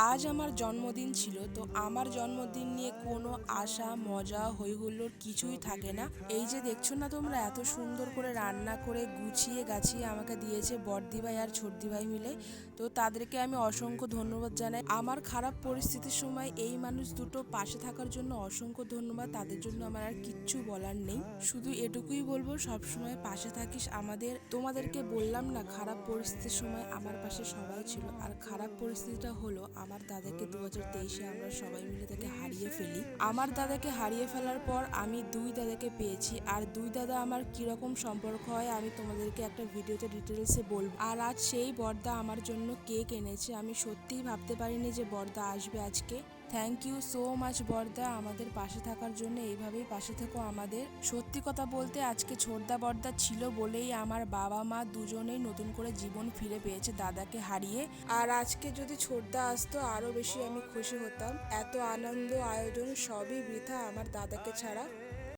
আজ আমার জন্মদিন ছিল, তো আমার জন্মদিন নিয়ে কোনো আশা মজা হই হুল্লোড় কিছুই থাকে না। এই যে দেখছো না তোমরা, এত সুন্দর করে রান্না করে গুছিয়ে গাছিয়ে আমাকে দিয়েছে বড়দি ভাই আর ছোটদি ভাই মিলে। তো তাদেরকে আমি অসংখ্য ধন্যবাদ জানাই। আমার খারাপ পরিস্থিতির সময় এই মানুষ দুটো পাশে থাকার জন্য অসংখ্য ধন্যবাদ। তাদের জন্য আমার আর কিচ্ছু বলার নেই, শুধু এটুকুই বলবো সবসময় পাশে থাকিস আমাদের। তোমাদেরকে বললাম না, খারাপ পরিস্থিতির সময় আমার পাশে সবাই ছিল। আর খারাপ পরিস্থিতিটা হলো আমার দাদাকে 2023-এ আমরা সবাই মিলে তাকে হারিয়ে ফেলি। আমার দাদাকে হারিয়ে ফেলার পর আমি দুই দাদাকে পেয়েছি, আর দুই দাদা আমার কিরকম সম্পর্ক হয় আমি তোমাদেরকে একটা ভিডিওতে ডিটেলসে বলবো। আর আজ সেই বড়দা আমার জন্য কেক এনেছে, আমি সত্যিই ভাবতে পারিনি যে বড়দা আসবে আজকে। থ্যাংক ইউ সো মাচ বড়দা, আমাদের পাশে থাকার জন্য। এইভাবেই পাশে থেকো আমাদের। সত্যি কথা বলতে আজকে ছোটদা বড়দা ছিল বলেই আমার বাবা মা দুজনেই নতুন করে জীবন ফিরে পেয়েছে দাদাকে হারিয়ে। আর আজকে যদি ছোটদা আসতো আরো বেশি আমি খুশি হতাম। এত আনন্দ আয়োজন সবই বৃথা আমার দাদাকে ছাড়া।